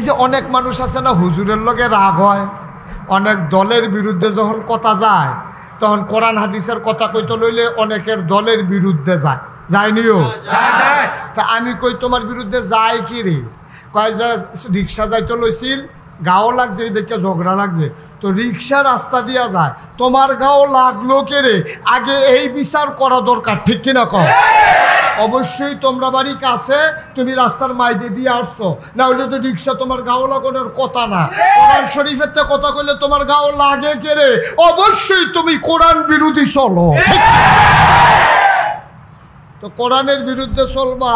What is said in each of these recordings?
যে অনেক মানুষ আছে না হুজুরের লগে রাগ হয়, অনেক দলের বিরুদ্ধে যখন কথা যায় তখন কোরআন হাদিসের কথা কইতে লইলে অনেকের দলের বিরুদ্ধে যায়, যায়নিও? তা আমি কই তোমার বিরুদ্ধে যায় কি রে? কয় যে রিক্সা যাইতে লইছিল, গাও লাগছে, এই দেখে ঝগড়া লাগছে, তো রিক্সা রাস্তা দিয়া যায়, তোমার গাও লাগলো কে রে? আগে এই বিচার করা দরকার, ঠিক কিনা কও? অবশ্যই তোমরা বাড়ি কাছে, তুমি রাস্তার মাইদে দিয়ে আসছো, না হলে তো রিক্সা তোমার গাও লাগানোর কথা না। কোরআন শরীফের থেকে কথা কইলে তোমার গাও লাগে কে রে? অবশ্যই তুমি কোরআন বিরোধী চলো, তো কোরআনের বিরুদ্ধে চলবা,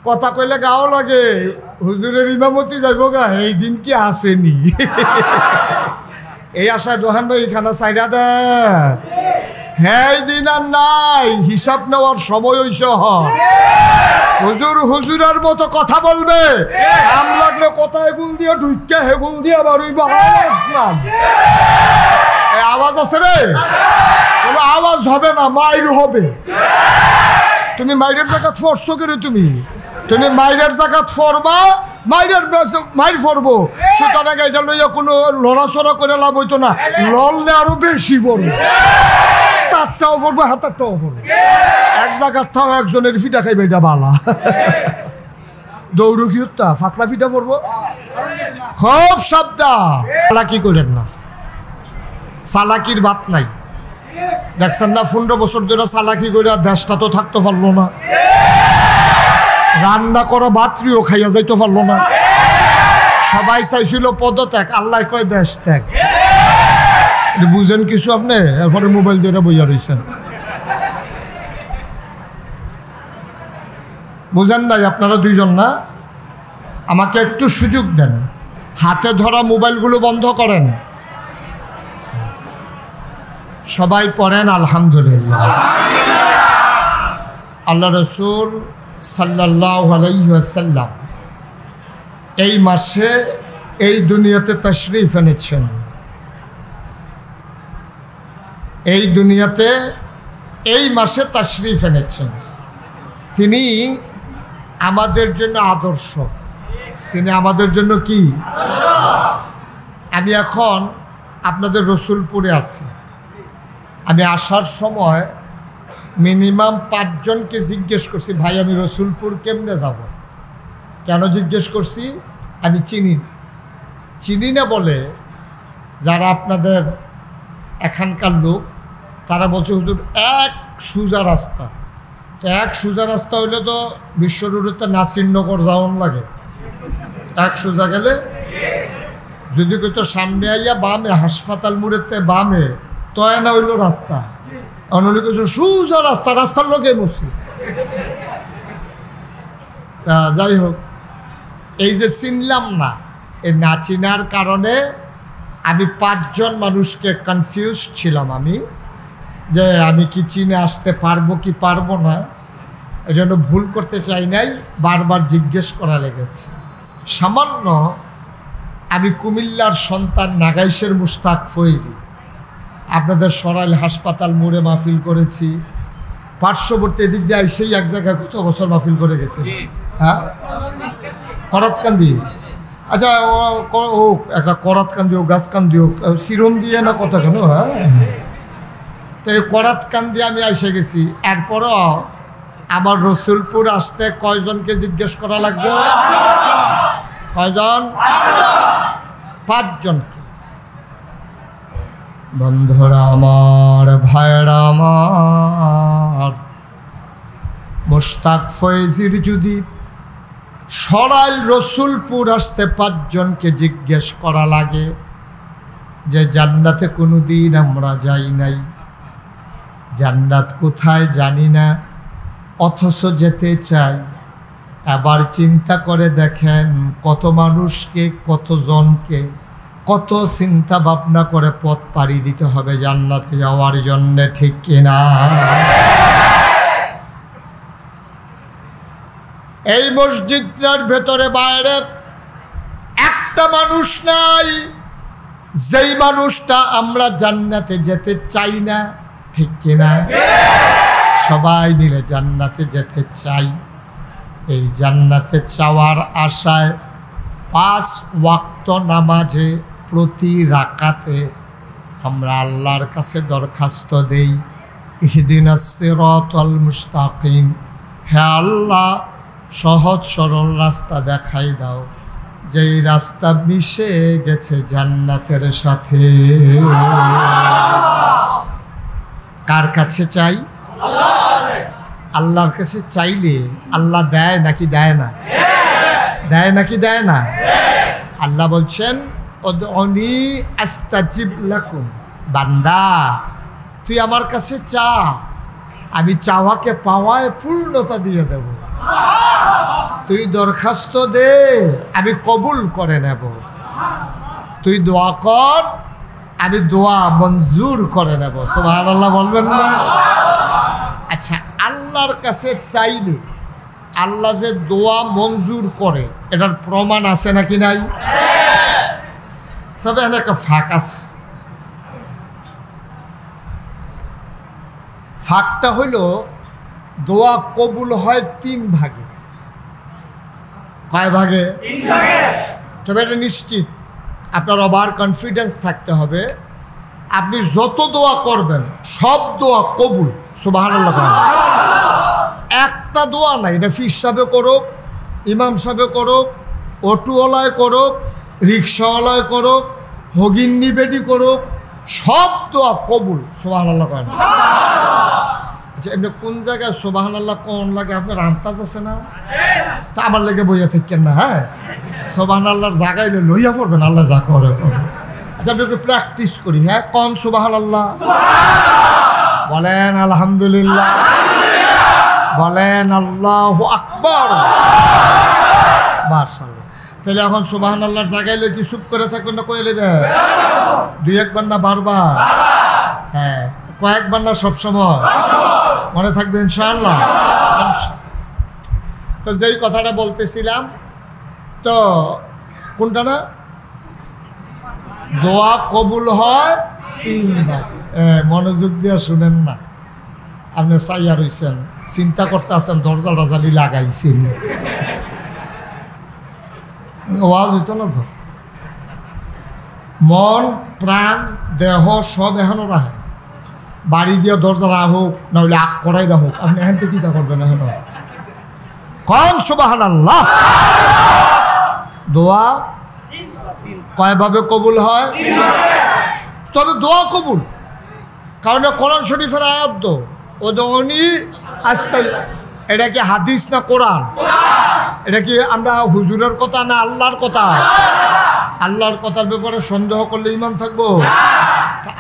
কথা কইলে গাও লাগে, হুজুরের ইমামতি যাইব গা, এই দিন কি আসেনি? এই আশায় দোহান ভাই খানা চাইরা দে, হ্যাঁ দিন আর নাই, হিসাব নেওয়ার সময় হইছে। হুজুর হুজুরের মতো কথা বলবে, আম লাগলে কথা হেগুল দিয়ে ঢুইকে হেগুল দিয়ে আবার ওই আওয়াজ আছে রে, কোনো আওয়াজ হবে না, মাইর হবে। তুমি মাইরের জায়গাত ফরছো করে, তুমি মাইরের জায়গাত ফরবা, মাইর ফরবো, সুতরাং এটা লইয়া কোনো লড়াচড়া করে লাভ হইতো না, লড়লে আরো বেশি পড়বো, তারটাও পড়বো, হাতারটাও পড়বো, এক জায়গার থাও একজনের ফিটা খাইবে, এটা বালা। দৌড়ু কি হত্যা ফাতলা ফিটা পড়বো, খুব সাবধান, চালাকি করেন না, চালাকির বাত নাই। দেখছেন না 15 বছর ধরে চালাকি করে দেশটা তো থাকতে পারলো না, রান্না করা বাত্রিও খাইয়া যাইতে পারলো না, সবাই চাইছিল পদত্যাগ, আল্লাহ কয় দেশ ত্যাগ। বুঝেন কিছু আপনি? এরপরে মোবাইল দিয়ে বইয়া রয়েছেন, বুঝেন নাই আপনারা দুইজন না? আমাকে একটু সুযোগ দেন, হাতে ধরা মোবাইলগুলো বন্ধ করেন, সবাই পড়েন আলহামদুলিল্লাহ। আল্লাহ রসুল সাল্লাল্লাহু আলাইহি ওয়াসাল্লাম এই মাসে এই দুনিয়াতে তাশরীফ এনেছেন, এই দুনিয়াতে এই মাসে তাশরীফ এনেছেন। তিনি আমাদের জন্য আদর্শ, তিনি আমাদের জন্য কি? আমি এখন আপনাদের রসুলপুরে আছি, আমি আসার সময় মিনিমাম 5 জনকে জিজ্ঞেস করছি, ভাই আমি রসুলপুর কেমনে যাব? কেন জিজ্ঞেস করছি? আমি চিনি না বলে যারা আপনাদের এখানকার লোক, তারা বলছে হুজুর এক সোজা রাস্তা, তো এক সোজা রাস্তা হইলে তো বিশ্ব রোডেতে নাসিরনগর যাওয়ান লাগে, এক সোজা গেলে যদি কইতো সামনে আইয়া বামে হাসপাতাল মোড়েতে বামে, তয় না হইল রাস্তা, অন্য কিছু সোজা রাস্তা, রাস্তার লোকে বসি। তা যাই হোক, এই যে চিনলাম না, এই না চিনার কারণে আমি 5 জন মানুষকে কনফিউজ ছিলাম, আমি যে আমি কি চিনে আসতে পারবো কি পারবো না, এই জন্য ভুল করতে চাই নাই, বারবার জিজ্ঞেস করা লেগেছে। সামান্য আমি কুমিল্লার সন্তান নাগাইশের মুশতাক ফয়েজি, আপনাদের সরাইল হাসপাতাল মোড়ে মাহফিল করেছি, পার্শ্ববর্তী এদিক দিয়ে সেই এক জায়গায় কত বছর মাহফিল করে গেছে, হ্যাঁ করাতকান্দি, আচ্ছা ও একটা করাতকান্দি হোক, গাছকান্দি হোক, চিরন দিয়ে না কথা কেন, হ্যাঁ তো এই করাতকান্দি আমি এসে গেছি। এরপরও আমার রসুলপুর আসতে কয়জনকে জিজ্ঞেস করা লাগছে? কয়জন? 5 জনকে। বন্ধুরা আমার, ভাইরা আমার, মুশতাক ফয়েজির যদি সরাইল রসুলপুর আসতে 5 জনকে জিজ্ঞেস করা লাগে যে জান্নাতে কোনোদিন আমরা যাই নাই, জান্নাত কোথায় জানি না, অথচ যেতে চাই, এবার চিন্তা করে দেখেন কত মানুষকে, কতজনকে, কত চিন্তা ভাবনা করে পথ পাড়ি দিতে হবে জান্নাতে যাওয়ার জন্য, ঠিক কিনা? এই মসজিদটার ভেতরে বাইরে একটা মানুষ নাই যেই মানুষটা আমরা জান্নাতে যেতে চাই না, ঠিক কিনা? সবাই মিলে জান্নাতে যেতে চাই। এই জান্নাতে চাওয়ার আশায় 5 ওয়াক্ত নামাজে প্রতি রাকাতে আমরা আল্লাহর কাছে দরখাস্ত দেই, ইহদিনাস সিরাতাল মুস্তাকিম, হে আল্লাহ সহজ সরল রাস্তা দেখাই দাও, যেই রাস্তা মিশে গেছে জান্নাতের সাথে। কার কাছে চাই? আল্লাহর কাছে চাইলে আল্লাহ দেয় নাকি দেয় না? দেয় নাকি দেয় না? আল্লাহ বলছেন উদউনি আস্তাজিব লাকুম, বান্দা তুই আমার কাছে চা, আমি চাওয়াকে পাওয়ায় পূর্ণতা দিয়ে দেব। তুই দরখাস্ত দে, আমি কবুল করে নেব। তুই দোয়া কর, আমি দোয়া মঞ্জুর করে নেব। সুবহানাল্লাহ বলবেন না? আচ্ছা, আল্লাহর কাছে চাইলে আল্লাহ যে দোয়া মঞ্জুর করে এটার প্রমাণ আছে নাকি নাই? তবে এখানে একটা ফাঁক আছে। ফাঁকটা হইল দোয়া কবুল হয় 3 ভাগে। কয় ভাগে? 3 ভাগে। তবে এটা নিশ্চিত, আপনার ওভার কনফিডেন্স থাকতে হবে। আপনি যত দোয়া করবেন সব দোয়া কবুল। সুবহানাল্লাহ। একটা দোয়া নাই, এটা ফির সাহেবে করুক, ইমাম সাহেবে করুক, অটোওয়ালায় করুক, রিক্সাওয়ালায় করুক, হগিন্নি বেটি করুক, সব দোয়া কবুল। সুবহানাল্লাহ। আচ্ছা, এমনি কোন জায়গায় সুবহানাল্লাহ কোন লাগে আপনার আন্দাজ আছে না? তা আমার লেগে বইয়া থাকেন না। হ্যাঁ, সুবহানাল্লাহর জায়গায় লইয়া পড়বেন, আল্লাহ যা করে। আচ্ছা, আপনি একটু প্র্যাকটিস করি। হ্যাঁ, কোন সুবহানাল্লাহ বলেন, আলহামদুলিল্লাহ বলেন, আল্লাহু আকবার। মাশাআল্লাহ। তাহলে এখন সুবহানাল্লাহর জায়গায় লই কি চুপ করে থাকবেন না? কয়ে নেবে 2-1 বার না বারবার? হ্যাঁ, কয়েকবার না সবসময়? মনে থাকবে ইনশাআল্লাহ। তো যেই কথাটা বলতেছিলাম, তো কোনটা না, দোয়া কবুল হয় 3 ভাগ। মনোযোগ দিয়ে শুনেন না, আপনি চাইয়া রইছেন, চিন্তা করতে আছেন, দরজা রাজালি লাগাইছেন, আওয়াজ হইতো না। ধর মন প্রাণ দেহ সব এখনো রাখেন, বাড়ি দিয়ে দরজা রাখুক না হলে আগ করাই রাখুক, আপনি এখান থেকে চিন্তা করবেন এখনো। কোন সুবহানাল্লাহ। দোয়া কয়ভাবে কবুল হয়? তবে দোয়া কবুল, কারণ কোরআন শরীফের আয়াত তো উদউনি আস্তাই। এটা কি হাদিস না কোরআন? এটা কি আমরা হুজুরের কথা না আল্লাহর কথা? আল্লাহর কথার ব্যাপারে সন্দেহ করলে ইমান থাকবো?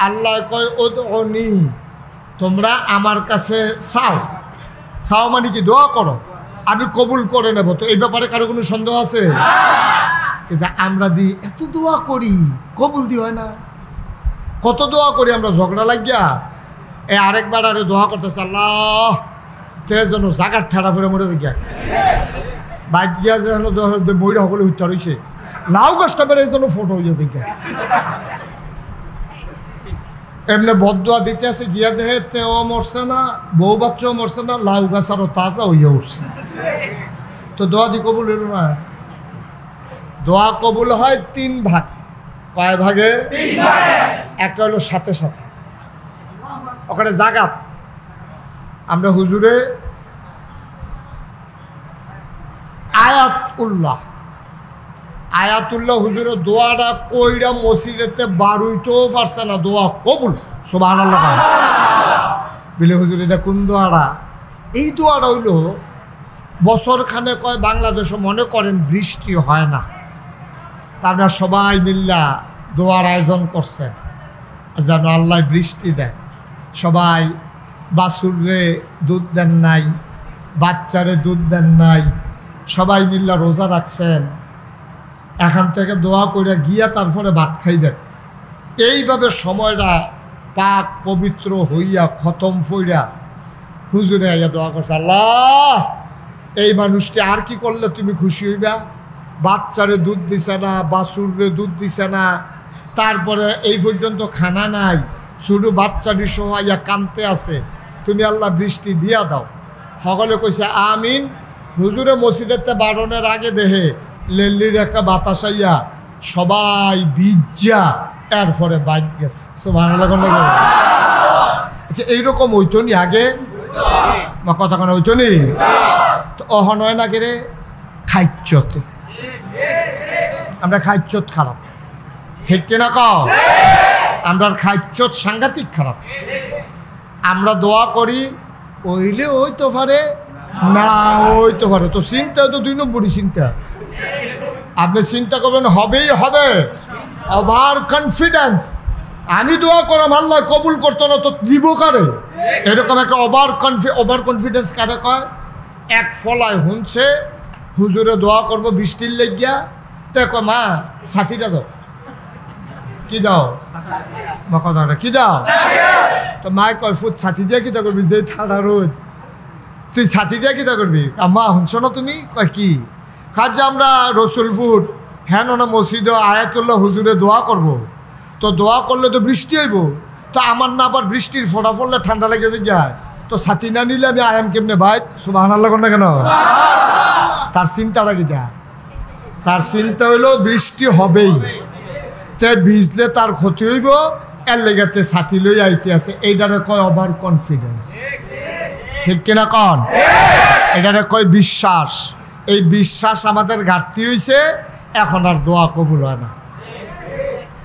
আল্লাহ কয় উদউনি, তোমরা আমার কাছে চাও। চাও মানে কি? দোয়া করো, আমি কবুল করে নেব। তো এই ব্যাপারে কারো কোনো সন্দেহ আছে? কিন্তু আমরা এত দোয়া করি, কবুল দি হয় না। কত দোয়া করি আমরা, ঝগড়া লাগিয়া আরেকবার আরে দোয়া করতেছে, আল্লাহ তে যেন জাগার ঠাড়া ফেরে মরে গিয়া বাইক গিয়া যেন ময়ূরা সকলে হত্যা রয়েছে, লাউ গাছটা বেড়ে যেন ফটো হইয়া গিয়া এমনি বদুয়া দিতে আছে, গিয়া দেহে তেও মরছে না, বউ বাচ্চাও মরছে না, লাউ গাছ আরো তাজা হইয়া উঠছে। তো দোয়া দি কবুল হইল না? দোয়া কবুল হয় 3 ভাগ। কয় ভাগে? 3 ভাগে। একটা হলো সাথে সাথে, ওখানে জাগাত আমরা হুজুরে আয়াতুল্লাহ হুজুরের দোয়াটা কইরা মসজিদেতে বারুইতেও পারছে না, দোয়া কবুল। সুবহানাল্লাহ বিলে হুজুর, এটা কোন দোয়াটা? এই দোয়াটা হইল বছরখানে কয় বাংলাদেশে মনে করেন বৃষ্টি হয় না, তারপরে সবাই মিল্লা দোয়ার আয়োজন করছে যেন আল্লাহ বৃষ্টি দেয়। সবাই বাছুরে দুধ দেন নাই, বাচ্চারে দুধ দেন নাই, সবাই মিল্লা রোজা রাখছেন, এখান থেকে দোয়া করে গিয়া তারপরে ভাত খাইবেন। এইভাবে সময়টা পাক পবিত্র হইয়া খতম ফইরা হুজুরে আইয়া দোয়া করছে, আল্লাহ এই মানুষটি আর কি করলে তুমি খুশি হইবা? বাচ্চারে দুধ দিছে না, বাছুরে দুধ দিছে না, তারপরে এই পর্যন্ত খানা নাই, শুধু বাচ্চাটি সহাইয়া কানতে আছে, তুমি আল্লাহ বৃষ্টি দিয়া দাও। সকলে কইছে আমিন। হুজুরে মসজিদের বারণের আগে দেহে লেল্লির একটা বাতাস আইয়া সবাই বিজ্জা এরপরে বাইক গেছে। আচ্ছা এইরকম হইতো নি আগে? বা কথা কোনো হইতো নি? তো অহন হয় না কেরে খাইচ্যতে, আমরা খাইচ্যত খারাপ, ঠিক কিনা কও? আমরা খাইচ্যত সাংঘাতিক খারাপ। আমরা দোয়া করি ওইলে হইতে পারে না হইতে পারে, তো চিন্তা তো 2 নম্বরই চিন্তা। আপনি চিন্তা করবেন হবেই হবে, ওভার কনফিডেন্স। আমি দোয়া করাম আল্লাহ কবুল করতো না তো দিব কারে, এরকম একটা ওভার কনফিডেন্স কারে কয়? এক ফলায় হুনছে হুজুরে দোয়া করবো বৃষ্টির লেগিয়া, তো কয় মা ছাতিটা দাও। কি দাও? মা কথাটা কি দাও? তো মায় কয় ফুট ছাতি দিয়া কিতা করবি, যে ঠান্ডা রোদ তুই ছাতি দিয়া কিতা করবি? মা শুনছো না তুমি? কয় কি? কাজ আমরা রসুলপুর হ্যাঁ না মসজিদ আয়াতুল্লাহ হুজুরে দোয়া করব, তো দোয়া করলে তো বৃষ্টি হইব, তো আমার না আবার বৃষ্টির ফোঁটা পড়লে ঠান্ডা লেগে যায়, তো ছাতি না নিলে আমি আয়াম কেমনে ভাই? সুবহানাল্লাহ না কেন? তার চিন্তাটা কিটা? তার চিন্তা হইল বৃষ্টি হবেই, তে ভিজলে তার ক্ষতি হইব, এর লেগেতে ছাতি লই আইতে আছে। এইটারে কয় ওভার কনফিডেন্স, ঠিক কিনা কন? এটারে কয় বিশ্বাস। এই বিশ্বাস আমাদের ঘাটতি হয়েছে, এখন আর দোয়া কবুল হয় না।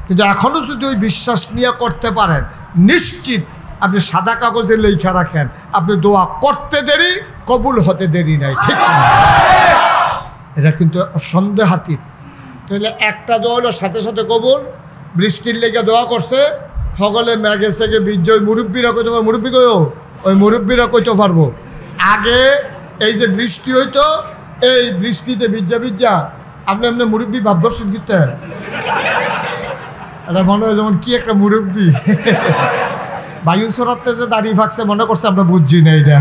কিন্তু এখনও যদি ওই বিশ্বাস নিয়ে করতে পারেন, নিশ্চিত আপনি সাদা কাগজে লেখা রাখেন, আপনি দোয়া করতে দেরি, কবুল হতে দেরি নাই, ঠিক না? এটা কিন্তু সন্দেহাতীত। তাহলে একটা দোয়া হলো সাথে সাথে কবুল। বৃষ্টির লেগে দোয়া করছে, সকলে ম্যাগে সেগে বীজ, ওই মুরব্বীরা কইতে পারবো, মুরব্বী কইও ওই মুরব্বীরা কইতে পারবো। আগে এই যে বৃষ্টি হইতো, এই বৃষ্টিতে ভিজা আপনি এমনি মুরব্বী ভাবদর্শন করতে, এটা মনে হয় যেমন কি একটা মুরব্বী বায়ু সরাতে যে দাঁড়িয়ে ফাঁকছে মনে করছে আমরা বুঝছি না। এটা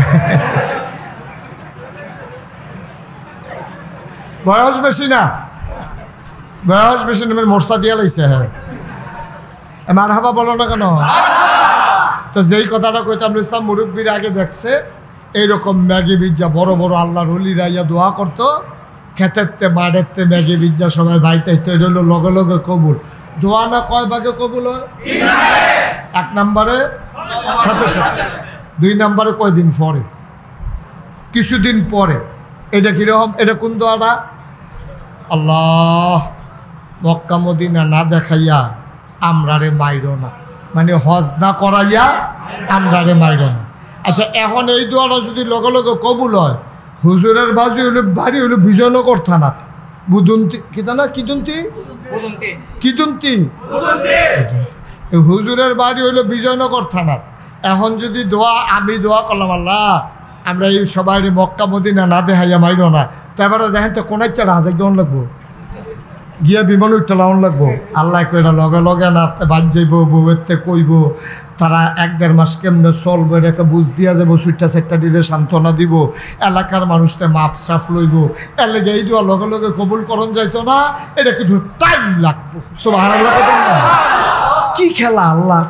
বয়স বেশি না, বয়স বেশি না, মোর্চা দিয়া লাইছে। হ্যাঁ মার হাবা বলো না কেন? তো যেই কথাটা কইতাম ইসলাম মুরব্বীর আগে দেখছে এইরকম ম্যাগি বিজ্জা বড় বড় আল্লাহর ওলিরা ইয়া দোয়া করতো, খেতেরতে মাঠেরতে ম্যাগি বিজ্জা সবাই বাইতে, এটা হলো লগে লগে কবুল। দোয়া না কয় ভাগে কবুল হয়? 1 নম্বরে সাথে সাথে, 2 নম্বরে কয়দিন পরে, কিছুদিন পরে। এটা কিরকম? এটা কোন দোয়াটা? আল্লাহ মক্কা মদিনা না দেখাইয়া আমরারে মাইরো না, মানে হজ না করাইয়া আমরারে মাইরো না। আচ্ছা এখন এই দোয়াটা যদি লগে লগে কবুল হয়, হুজুরের বাজি হলো বাড়ি হলো বিজয়নগর থানা, বুদন্তি কি থানা? কিদন্তি হুজুরের বাড়ি হইলো বিজয়নগর থানার। এখন যদি দোয়া, আমি দোয়া করলাম আল্লাহ আমরা এই সবাই মক্কা মদিনা না দেখাইয়া মাইরো না, তো এবারে দেখেন তো কোন ইচ্ছা হাজার কেমন লাগবো, গিয়া বিমান উঠতে লাউন লাগবো। আল্লাহ কইরা লগে লগে না বাজ যাইব, বউয়েরতে কইব, তারা 1-1.5 মাস কেমনে চলবো এটা একটা বুঝ দিয়া যাবো, 4টা দিলে সান্ত্বনা দিব, এলাকার মানুষতে মাপ সাফ লইব। এর লেগে এই দোয়া লগে লগে কবুল করন যাইতো না, এটা কিছু টাইম লাগবো। সুবহানাল্লাহ না? কি খেলা আল্লাহ,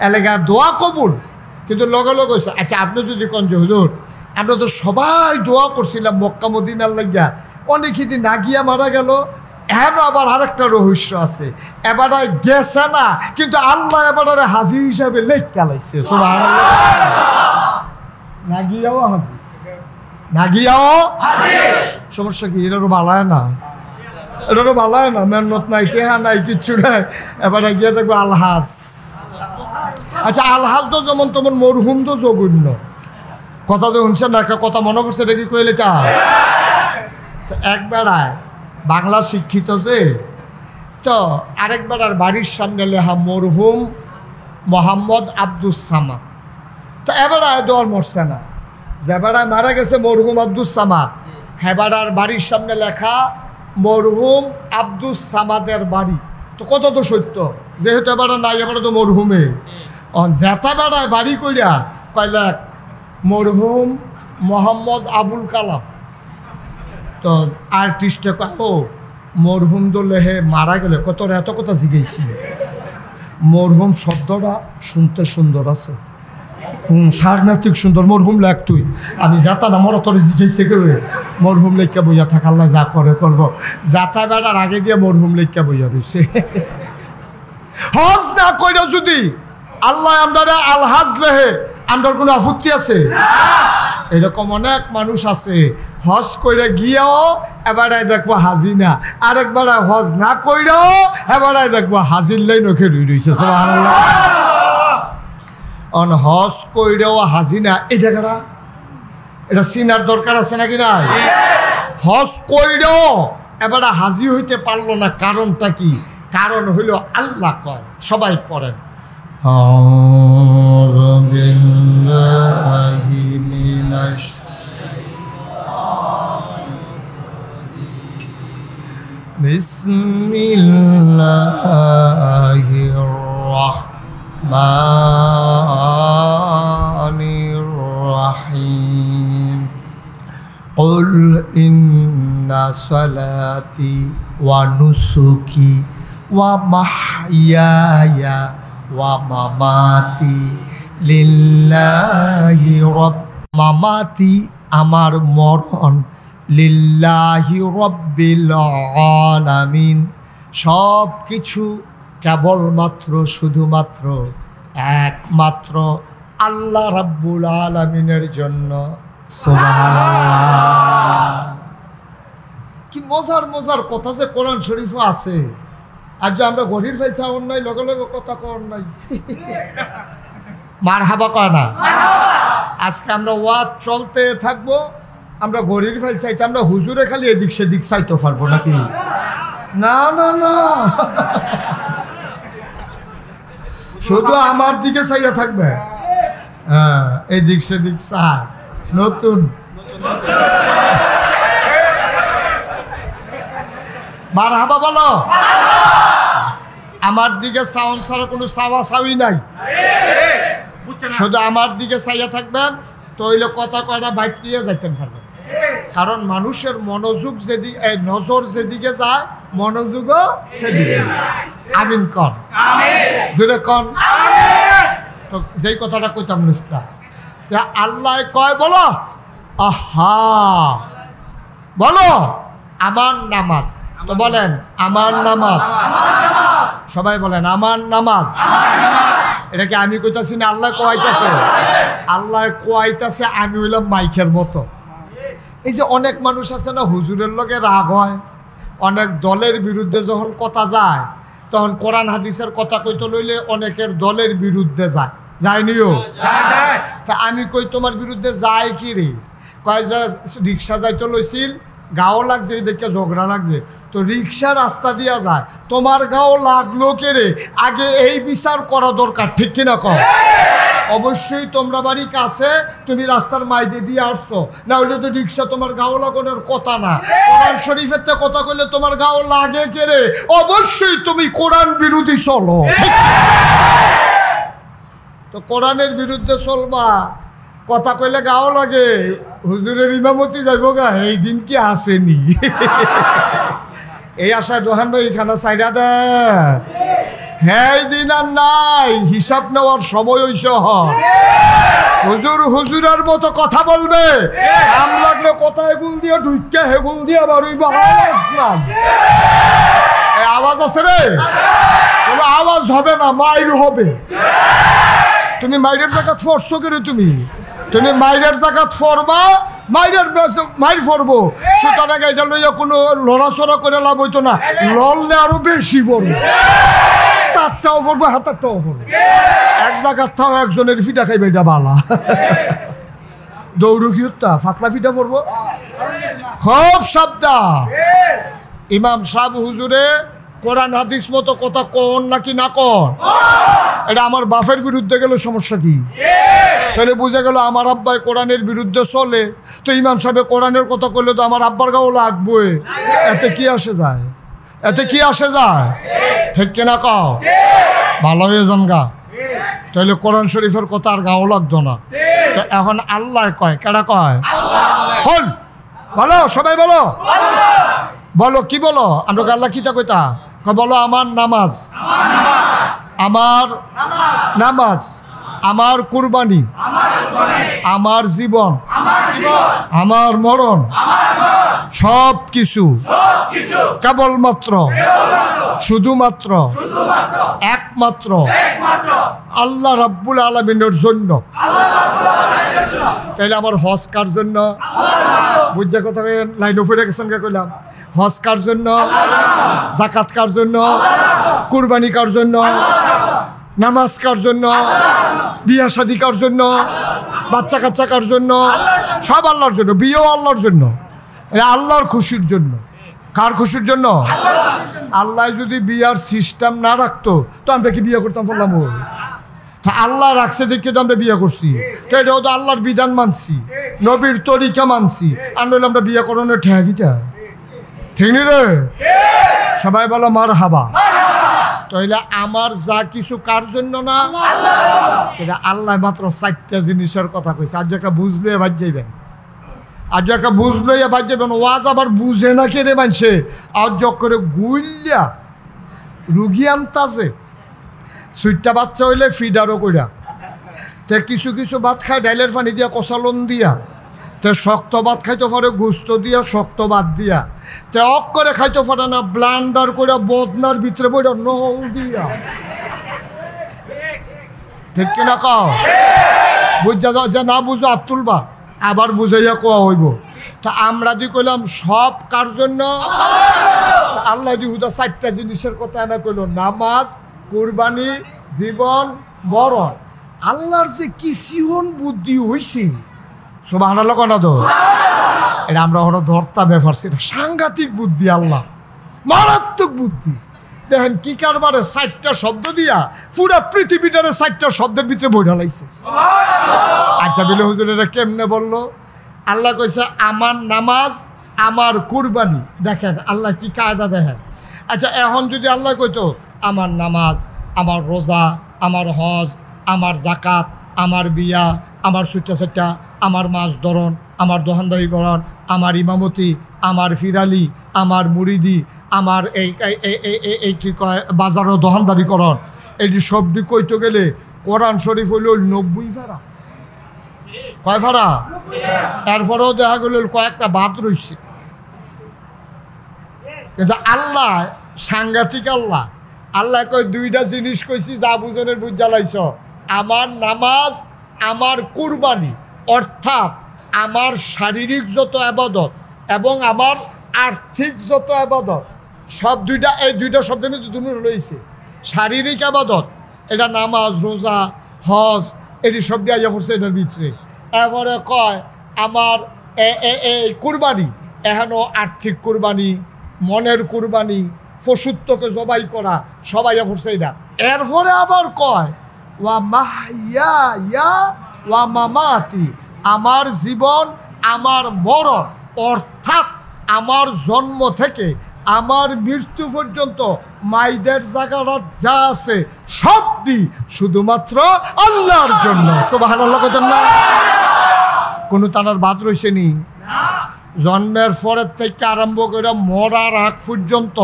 এলাকা দোয়া কবুল কিন্তু লগে লগে হয়েছে। আচ্ছা আপনি যদি কোন যে হুজুর আমরা তো সবাই দোয়া করছিলাম মক্কা মদিনার লাগিয়া, অনেক দিন না গিয়া মারা গেল, এখন আবার আরেকটা রহস্য আছে, এবারে গেছে না কিন্তু আল্লাহ এবারে হাজির হিসাবে লেখা লাইছে। সুবহানাল্লাহ। না গিয়াও হাজির, না গিয়াও সমস্যা কি? এটারও ভালায় না, এটারও ভালায় না, মেহনত নাই, টেহা নাই, কিচ্ছু নাই, এবারে গিয়ে দেখবো আলহাজ। আচ্ছা আলহাজ তো যেমন তেমন মরহুম তো জঘন্য কথা, তো শুনছেন না? একটা কথা মনে পড়ছে, এটা কি কইলে চা? তো একবেলায় বাংলা শিক্ষিত যে, তো আরেকবার আর বাড়ির সামনে লেখা মরহুম মোহাম্মদ আব্দুস সামাদ। তো এবারায় দোয়ার মরছে না, যেবারায় মারা গেছে মরহুম আব্দুস সামাদ, হেবারার বাড়ির সামনে লেখা মরহুম আব্দুস সামাদের বাড়ি। তো কত তো সত্য, যেহেতু এবারে নাই, এবারে তো মরহুমে জেতা বেড়ায় বাড়ি কইরা কইলে মরহুম মোহাম্মদ আবুল কালাম। তো আর্টিস্টে কয় ও মরহুম দলে হে মারা গেলে কত এত কথা জিজ্ঞেসি, মরহুম শব্দটা শুনতে সুন্দর আছে, সারনাথিক সুন্দর মরহুম লেখ তুই আমি যাতা না মর তোর জিজ্ঞেসে করে মরহুম লেখা বইয়া থাকা আল্লাহ যা করে করবো যাতা বেড়ার আগে দিয়ে মরহুম লেখা বইয়া রয়েছে হজ না কইরা যদি আল্লাহ আমরা আলহাজ লেহে আমার কোনো আপত্তি আছে? এরকম অনেক মানুষ আছে হজ করে গিয়েও এবারে দেখবো হাজি না, আরেকবার হজ না কইরাও এবারে দেখবো হাজির লাই নখে রুই রয়েছে। সুবহানাল্লাহ। অন হজ কইরাও হাজি না, এটা কারা? এটা চিনার দরকার আছে নাকি নাই? হজ কইরাও এবারে হাজি হইতে পারলো না, কারণটা কি? কারণ হইল আল্লাহ কয়, সবাই পড়েন আউযু বিল্লাহি মিনাশ বিসমিল্লাহির রাহমানির রাহিম কুল ইন্না সালাতি ওয়া নুসুকি ওয়া মাহইয়ায়া ওয়া মামাতি লিল্লাহি মামাতি আমার মরণ লিল্লাহি রব্বিল আলামিন সব কিছু কেবলমাত্র শুধুমাত্র একমাত্র আল্লাহ রাব্বুল আলামিনের জন্য। সুবহানাল্লাহ। কি মজার মজার কথা যে কোরআন শরীফও আছে। আর যে আমরা গরির ফাই চাওয়ার নাই, লগে লগে কথা কর নাই, মার হাবা কয় না। আজকে আমরা ওয়াজ চলতে থাকবো, আমরা গরির ফাইল চাইতে আমরা হুজুরে খালি এদিক সেদিক চাইতে পারবো নাকি? না না না, শুধু আমার দিকে চাইয়া থাকবে। হ্যাঁ, এদিক সেদিক চার নতুন মার হাবা বলো। আমার দিকে সাউন্ড ছাড়া কোনো চাওয়া চাওয়ি নাই, শুধু আমার দিকে চাইয়া থাকবেন, তইলে কথা কয়টা বাইক নিয়ে যাইতেন পারবেন। কারণ মানুষের মনোযোগ যেদিকে, নজর যেদিকে যায় মনোযোগও সেদিকে। আমিন কন, জোরে কন। তো যেই কথাটা কইতাম নিস্তা, আল্লাহ কয় বলো, আহা বলো আমার নামাজ। তো বলেন আমার নামাজ, সবাই বলেন আমার নামাজ। এটা কি আমি কইতাছি না আল্লাহ কোয়াইতাছে? আল্লাহ কোয়াইতাছে, আমি হইলাম মাইকের মতো। এই যে অনেক মানুষ আছে না, হুজুরের লগে রাগ হয়, অনেক দলের বিরুদ্ধে যখন কথা যায় তখন কোরআন হাদিসের কথা কইতে লইলে অনেকের দলের বিরুদ্ধে যায়, যায়নিও? তা আমি কই তোমার বিরুদ্ধে যায় কি রে? কয় যে রিক্সা যাইতে লইছিল, গাও লাগছে, এই দেখে ঝগড়া লাগছে, তো রিক্সা রাস্তা দিয়া যায়, তোমার গাও লাগলো কে রে? আগে এই বিচার করা দরকার, ঠিক কিনা কও? অবশ্যই তোমরা বাড়ি কাছে, তুমি রাস্তার মাইদে দিয়ে আসছো, না হলে তো রিক্সা তোমার গাও লাগানোর কথা না। কোরআন শরীফের তো কথা কইলে তোমার গাও লাগে কে রে? অবশ্যই তুমি কোরআন বিরোধী চলো। তো কোরআনের বিরুদ্ধে চলবা, কথা কইলে গাও লাগে, হুজুরের ইমামতি যাইব গা, এই দিন কি আসেনি? এই আশায় দোহান ভাই খানা চাইরা দে, হ্যাঁ দিন আর নাই, হিসাব নেওয়ার সময় হইছে। হুজুর হুজুরের মতো কথা বলবে, আম লাগলে কথা এগুল দিয়ে ঢুইকা হেগুল দিয়ে আবার ওই আওয়াজ আছে রে, কোনো আওয়াজ হবে না, মাইর হবে। তুমি মাইরের জায়গাত ফরছো করে, তুমি মাইরের জায়গাত ফরবা, মাইর ফরবো, সুতরাং এটা লইয়া কোনো লড়াচড়া করে লাভ হইতো না, লড়লে আরো বেশি পড়বো, তারটাও পড়বো, হাতারটাও পড়বো। এক জায়গার থাও একজনের ফিটা খাইবে, এটা বালা। দৌড়ু কি উত্তা ফাতলা ফিটা পড়বো, খুব সাবধান। ইমাম সাহেব হুজুরে কোরআন হাদিস মতো কথা কোন নাকি না কোন? এটা আমার বাপের বিরুদ্ধে গেলে সমস্যা কি? তাহলে বুঝে গেল আমার আব্বাই কোরআনের বিরুদ্ধে চলে, তো ইমাম সাহেব কোরআনের কথা করলে তো আমার আব্বার গাও লাগবে। এতে কি আসে যায়? এতে কি আসে যায়? ঠিক কিনা কও? ভালো হয়ে যান গা, তাহলে কোরআন শরীফের কথা আর গাও লাগতো না। তো এখন আল্লাহ কয়, কেডা কয়? হল বলো, সবাই বলো, বলো কি বলো? আমরা আল্লাহ কিতা কইতা বলো, আমার নামাজ, আমার নামাজ, আমার কুরবানি, আমার জীবন, আমার মরণ, সব কিছু কেবলমাত্র শুধুমাত্র একমাত্র আল্লাহ রাব্বুল আলামিনের জন্য। তাইলে আমার হজ কার জন্য? বুঝা কথা লাইন ফিরে গেছেন কে কইলাম? হজ কার জন্য? যাকাত কার জন্য? কুরবানি কার জন্য? নামাজ কার জন্য? বিয়া শাদী কার জন্য? বাচ্চা কাচ্চা কার জন্য? সব আল্লাহর জন্য। বিয়েও আল্লাহর জন্য, আল্লাহর খুশির জন্য। কার খুশির জন্য? আল্লাহ যদি বিয়ার সিস্টেম না রাখতো তো আমরা কি বিয়ে করতাম? বললাম তা আল্লাহ রাখছে দেখে তো আমরা বিয়ে করছি, তো এটাও তো আল্লাহর বিধান মানছি, নবীর তরিকা মানছি। আর নইলে আমরা বিয়ে করানোর ঠেকিটা ঠিক নি রে? সবাই বলো মার হাবা। তাইলে আমার যা কিছু কার জন্য না? এটা আল্লাহ মাত্র 4টা জিনিসের কথা কইছে। আজ একটা বুঝলো এবার যাইবেন, আজ একটা বুঝলো এবার যাবেন। ওয়াজ আবার বুঝে না কে রে মানছে, আর যক করে গুইলিয়া রুগী আনতাছে। 6টা বাচ্চা হইলে ফিডারও কইরা তে কিছু কিছু ভাত খায় ডাইলের পানি দিয়া, কষালন দিয়া। তে শক্ত ভাত খাইতে পারে গোস্ত দিয়া, শক্ত ভাত দিয়া। তে অক করে খাইতে পারে না, ব্লান্ডার করে বদনার ভিতরে বইটা নহল দিয়া। ঠিক কিনা কও? বুঝা যাও যে না বুঝো আর তুলবা, আবার বুঝাইয়া কোয়া হইব। তা আমরা দি কইলাম সব কার জন্য? আল্লাহ দি হুদা 4টা জিনিসের কথা এনে কইল, নামাজ, কুরবানি, জীবন, মরণ। আল্লাহর যে কি সিহন বুদ্ধি হইছে, সুবহানাল্লাহ কোনা তো। এটা আমরা হলো ধরতা ব্যাপার, সেটা সাংঘাতিক বুদ্ধি, আল্লাহ মারাত্মক বুদ্ধি। দেখেন কি কারবারে 4টা শব্দ দিয়া পুরা পৃথিবীটারে 4টা শব্দের ভিতরে বইটা লাইছে। আচ্ছা বিলে হুজুর এটা কেমনে বললো? আল্লাহ কইছে আমার নামাজ, আমার কুরবানি। দেখেন আল্লাহ কি কায়দা দেখেন। আচ্ছা এখন যদি আল্লাহ কইতো আমার নামাজ, আমার রোজা, আমার হজ, আমার জাকাত, আমার বিয়া, আমার ছুট্টা, আমার মাছ ধরন, আমার দোকানদারি করণ, আমার ইমামতি, আমার ফিরালি, আমার মুরিদি, আমার এই কি কয় বাজারও দোকানদারি করণ, এটি সবটি কইতে গেলে কোরআন শরীফ হইল 90 ভাড়া। কয় ভাড়া? এরপরেও দেখা গেল কয়েকটা বাদ রয়েছে। কিন্তু আল্লাহ সাংঘাতিক আল্লাহ। আল্লাহ কয় 2টা জিনিস কইছি, যা বুঝনের বুঝ জ্বালাইছ। আমার নামাজ, আমার কুরবানি, অর্থাৎ আমার শারীরিক যত আবাদত এবং আমার আর্থিক যত আবাদত, সব এই 2টা শব্দের মধ্যে দুটো রয়েছে। শারীরিক আবাদত এটা নামাজ, রোজা, হজ, এটি সব দিয়ে আইয়া পড়ছে এটার ভিতরে। এরপরে কয় আমার এই কুরবানি, এখানো আর্থিক কুরবানি, মনের কুরবানি, পশুত্বকে জবাই করা, সবাই পড়ছে এটা। এরপরে আবার কয় ওয়া মাহিয়া ওয়া মামাতি, আমার জীবন, আমার মরণ, অর্থাৎ আমার জন্ম থেকে আমার মৃত্যু পর্যন্ত মাইদের জায়গাটা যা আছে সব দি শুধুমাত্র আল্লাহর জন্য। সুবহানাল্লাহ কইতেন না? কোনো তানার বাদ রয়েছে নি? জন্মের পরের থেকে আরম্ভ করে মরার আগ পর্যন্ত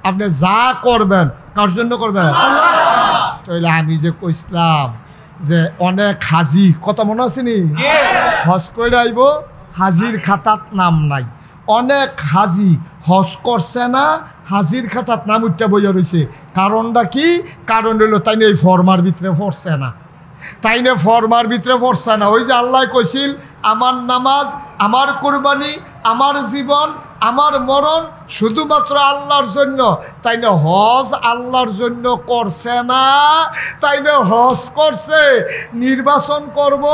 আপনি যা করবেন কার জন্য করবেন? তাইলে আমি যে কইছিলাম যে অনেক হাজি, কথা মনে আছে নি? হজ করে আইব, হাজির খাতাত নাম নাই। অনেক হাজি হজ করছে না, হাজির খাতাত নাম উঠতে বইয়া রয়েছে। কারণটা কি? কারণ হইল তাই এই ফরমার ভিতরে পড়ছে না, তাই না ফরমার ভিতরে পড়ছে না। ওই যে আল্লাহ কইছিল আমার নামাজ, আমার কুরবানি, আমার জীবন, আমার মরণ শুধুমাত্র আল্লাহর জন্য, তাই না হজ আল্লাহর জন্য করছে না, তাই না হজ করছে নির্বাচন করব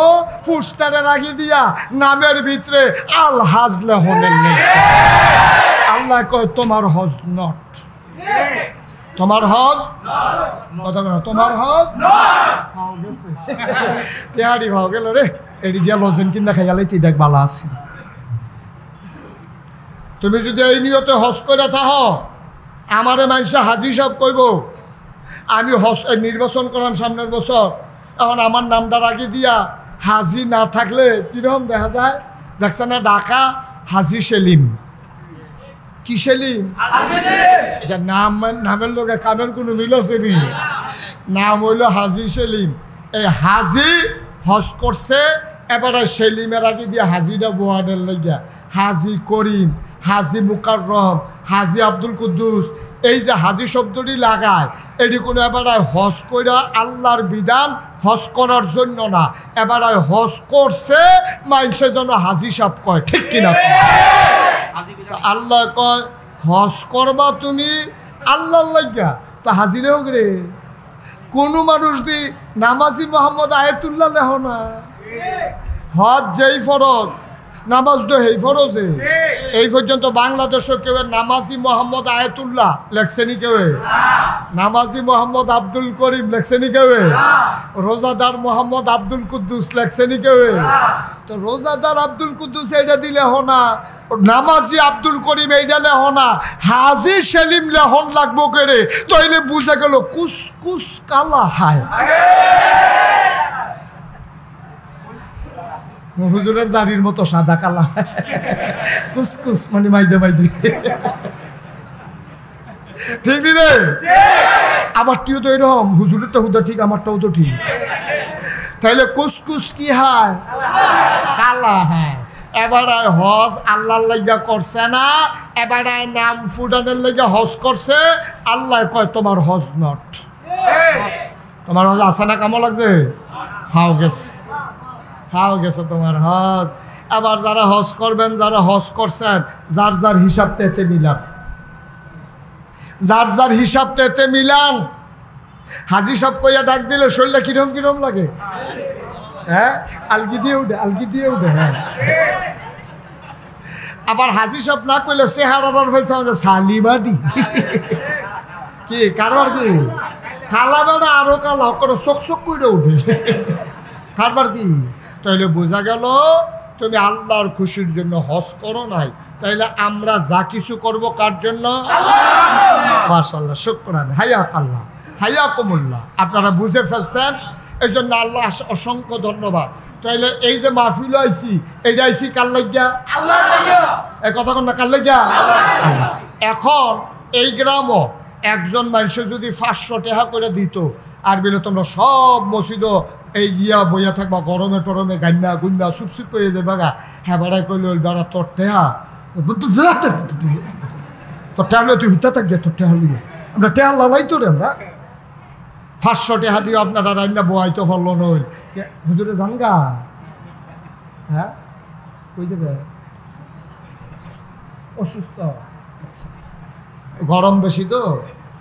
পোস্টারে রাখি দিয়া নামের ভিতরে আল হাজ লেহনের নেই। আল্লাহ কয় তোমার হজ নট, তোমার হজ কথা না, তোমার হজ তেহারি ভাও গেল রে, এটি দিয়া লজেন কিনা খাইয়ালে তিডাক বালা আছে। তুমি যদি এই নিয়তে হজ করে থাকো, আমারে মানুষে হাজি সব কইব আমি হজ নির্বাচন করলাম সামনের বছর, এখন আমার নামটা রাখি দিয়া হাজি না থাকলে কিরকম দেখা যায়? দেখছে না ঢাকা হাজি সেলিম, কি সেলিম? নামের লোকে কামের কোনো মিল আছে নি? নাম হইল হাজি সেলিম। এই হাজি হজ করছে, এবারে সেলিমের আগে দিয়ে হাজিটা বোয়ানের লাগিয়া হাজি করিম, হাজি মুকাররম, হাজি আব্দুল কুদ্দুস, এই যে হাজি শব্দটি লাগায় এটি কোনো এবারে হজ কইরা আল্লাহর বিধান হজ করার জন্য না, এবারে হজ করছে মানুষে যেন হাজি সাহেব কয়, ঠিক কিনা? আল্লাহ কয় হজ করবা তুমি আল্লাহর লাগিয়া, তো হাজিরে হোক রে। কোনো মানুষ দি নামাজি মোহাম্মদ আয়াতুল্লাহ লেহ না, হজ যেই ফরজ নামাজ তো এই ফরজে। এই পর্যন্ত বাংলাদেশে কেউ নামাজি মোহাম্মদ আয়াতুল্লাহ লেখছেনি, কেউ নামাজি মোহাম্মদ আব্দুল করিম লেখছেনি, কেউ রোজাদার মোহাম্মদ আব্দুল কুদ্দুস লেখছেনি, কেউ। তো রোজাদার আব্দুল কুদ্দুস এইটা দিলে হনা, নামাজি আব্দুল করিম এইটা লেহ না, হাজি সেলিম লেহন লাগবো করে, তইলে বুঝা গেল কুসকুস কালা হায়। হুজুরের দাড়ির মতো সাদা কালা, কুসকুস মানে মাইদে মাইদে, ঠিক রে? আমারটিও তো এরকম, হুজুরেরটা হুদা ঠিক, আমারটাও তো ঠিক। তাইলে কুসকুস কি হয়? কালা হয়। এবারে হজ আল্লাহর লাগা করছে না, এবারে নাম ফুটানের লাগা হজ করছে। আল্লাহ কয় তোমার হজ নট, তোমার হজ আছে না, কামো লাগছে, ফাও গেছে, ফাও গেছে তোমার হজ। আবার যারা হজ করবেন, যারা হজ করছেন, যার যার হিসাব তেতে মিলান, যার যার হিসাব তেতে মিলান। হাজি সব কইয়া ডাক দিলে শরীরটা কিরম কিরম লাগে, হ্যাঁ আলগি দিয়ে উঠে, আলগি দিয়ে উঠে। হ্যাঁ আবার হাজি সব না কইলে চেহারার ফেলছে আমাদের সালিমাদি কি কারবার কি কালা বেড়া আরো কালা করে চোখ চোখ করে উঠে, কারবার কি? তাইলে বোঝা গেল তুমি আল্লাহর খুশির জন্য হজ করো নাই। তাইলে আমরা যা কিছু করব কার জন্য? মাশাআল্লাহ, শুকরান, হায়াক আল্লাহ, হায়াকুমুল্লাহ। আপনারা বুঝে ফেলছেন, এই জন্য আল্লাহ অসংখ্য ধন্যবাদ। তাইলে এই যে মাহফিল আইছি, এইটা আইছি কার লাগিয়া? আল্লাহর লাগিয়া। এই কথা কোন না, কার লাগিয়া? আল্লাহ। এখন এই গ্রামও একজন মানুষ যদি 500 টাকা করে দিত, আর বিলে তোমরা সব মসজিদ এই গিয়া বইয়া থাকবা, গরমে টরমে গান্না গুন্না সুপসুপ হয়ে যাবে গা। হ্যাঁ বেড়াই করলে ওই বেড়া তোর টেহা, তোর টেহলে তুই হুইতা থাকবে, তোর টেহা লিয়ে আমরা টেহা লালাই তো রে, আমরা 500 টাকা দিয়ে আপনারা রান্না বয়াইতে পারলো নইল। হুজুরে যান গা, হ্যাঁ কই যাবে? অসুস্থ, গরম বেশি তো,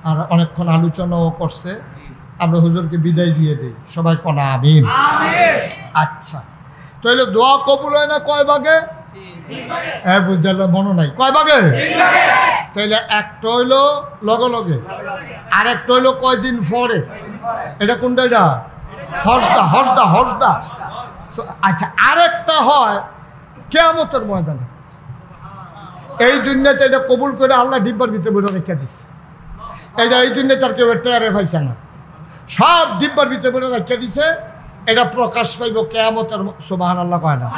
আর অনেকক্ষণ আলোচনাও করছে। আমরা হুজুরকে বিদায় দিয়ে দিই, সবাই কনা আমিন। আচ্ছা, তাহলে দোয়া কবুল হয় না কয় ভাগে? হ্যাঁ বুঝলে মনে নাই, কয় ভাগে? তাইলে একটা হইলো লগে লগে, আর একটা হইলো কয়দিন পরে। এটা কোনটা? এটা হজদা, হজদা, হজদা। আচ্ছা, আরেকটা হয় কিয়ামতের ময়দানে। এই দুনিয়াতে এটা কবুল করে আল্লাহ ডিব্বার ভিতরে বলে রেখে দিচ্ছে। এটা এই দুনিয়াতে আর কেউ টেয়ারে পাইছে না, সব ডিব্বার ভিতরে বলে রেখে দিছে। এটা প্রকাশ পাইব কিয়ামতের। সুবহানাল্লাহ কয় না?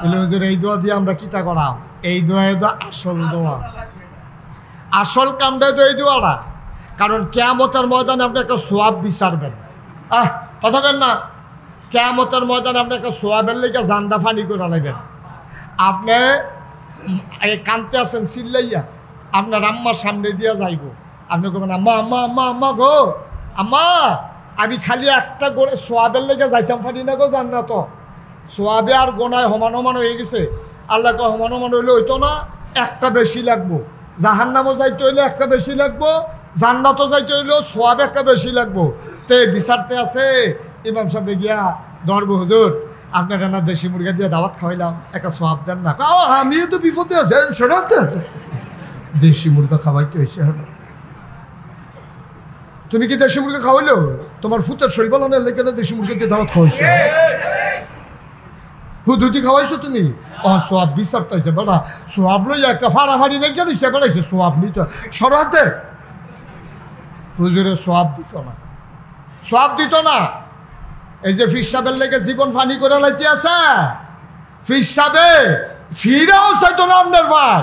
হুজুর এই দোয়া দিয়ে আমরা কিতা করাম? এই দোয়াই তো আসল দোয়া, আসল কামটাই তো এই দোয়াটা। কারণ কিয়ামতের ময়দানে আপনি একটা সোয়াব বিচারবেন। কথা কেন না? কিয়ামতের ময়দানে আপনি একটা সোয়াবের লেগে জান্ডা ফানি করে লাগবেন। আপনি কানতে আছেন চিল্লাইয়া, আপনার আম্মার সামনে দিয়া যাইব, আপনি করবেন আম্মা আম্মা আম্মা আম্মা গো, আম্মা আমি খালি একটা গোড়ে সোয়াবের লেগে যাইতাম পারি না গো জান্নাত। সোয়াবে আর গোনায় সমান সমান হয়ে গেছে। আল্লাহকে সমান সমান হইলে হইতো না, একটা বেশি লাগবো। জাহান্নামও যাইতে হইলে একটা বেশি লাগবো, জান্নাতও যাইতে হইলেও সোয়াব একটা বেশি লাগবো। তে বিচারতে আছে ইমাম সাহেব গিয়া ধরবো, হুজুর আপনার না দেশি মুরগা দিয়ে দাওয়াত খাওয়াইলাম, একটা সোয়াব দেন না। আমিও তো বিপদে আছে, সেটা দেশি মুরগা খাওয়াইতে হয়েছে। তুমি কি দেশি মুরগা খাওয়াইলো? তোমার ফুতের শৈল বালানের লেগে দেশি মুরগা দিয়ে দাওয়াত খাওয়াইছো, হুদুতি খাওয়াইছো তুমি। সোয়াব বিচারতে হয়েছে বেড়া, সোয়াব লইয়া একটা ফাড়াফাড়ি লেগে দিচ্ছে বেড়াইছে, সোয়াব নিত সরাতে। হুজুরে সোয়াব দিত না, সোয়াব দিত না। এই যে ফির সাহেবের লেগে জীবন ফানি করে লাইতে আছে, ফির সাহেবে ফিরাও চাইতো না আপনার ভাই।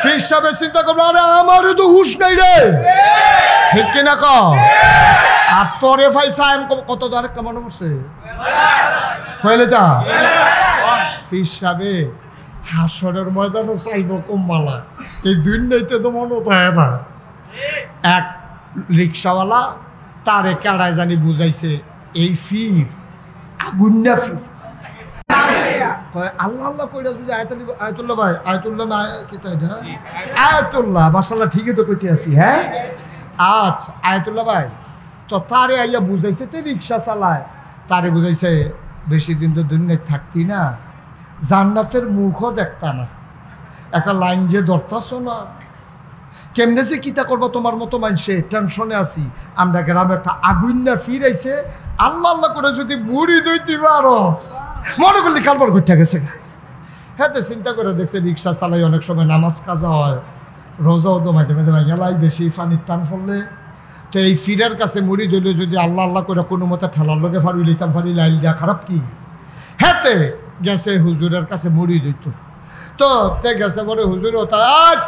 ফির সাহেবে চিন্তা করবো, আরে আমারও তো হুশ নাই রে, ঠিক কিনা কও? আর তোরে ফাইলসা আমি কত আরেকটা মনে পড়ছে হইলে যা ফির সাবে হাসরের ময়দানও চাইব কমবালা এই দুনিয়াতে তো মনে হয় না। এক রিক্সাওয়ালা তারে কারায় জানি বুঝাইছে এই ফির আগুন না ফির আল্লাহ আল্লাহ কইরা যদি আয়াতুল্লাহ ভাই আয়াতুল্লাহ না কি তো এটা আয়াতুল্লাহ মাশাআল্লাহ ঠিকই তো কইতে আছি। হ্যাঁ আচ্ছা আয়াতুল্লাহ ভাই তো তারে আইয়া বুঝাইছে তে রিক্সা চালায় তারে বুঝাইছে বেশি দিন তো দুনিয়ায় থাকতি না জান্নাতের মুখও দেখতা না একটা লাইন যে ধরতাছ না কেমনে যে কিতা করবো তোমার মতো মানুষে টেনশনে আছি আমরা গ্রামে একটা আগুন না ফিরাইছে আল্লাহ আল্লাহ করে যদি মুড়ি দইতে পারস মনে করলি কালবার ঘুরতে গেছে। হ্যাঁ তো চিন্তা করে দেখছে রিক্সা চালাই অনেক সময় নামাজ কাজা হয় রোজাও তো মাঝে মাঝে গেলাই বেশি পানির টান ফললে তো এই ফিরের কাছে মুড়ি দইলে যদি আল্লাহ আল্লাহ করে কোনো মতে ঠেলার লোকে ফাড়ি লিতাম ফাড়ি লাইল দেওয়া খারাপ কি। হ্যাঁ তে গেছে হুজুরের কাছে মুড়ি দইত তো তে গেছে বলে হুজুরও তার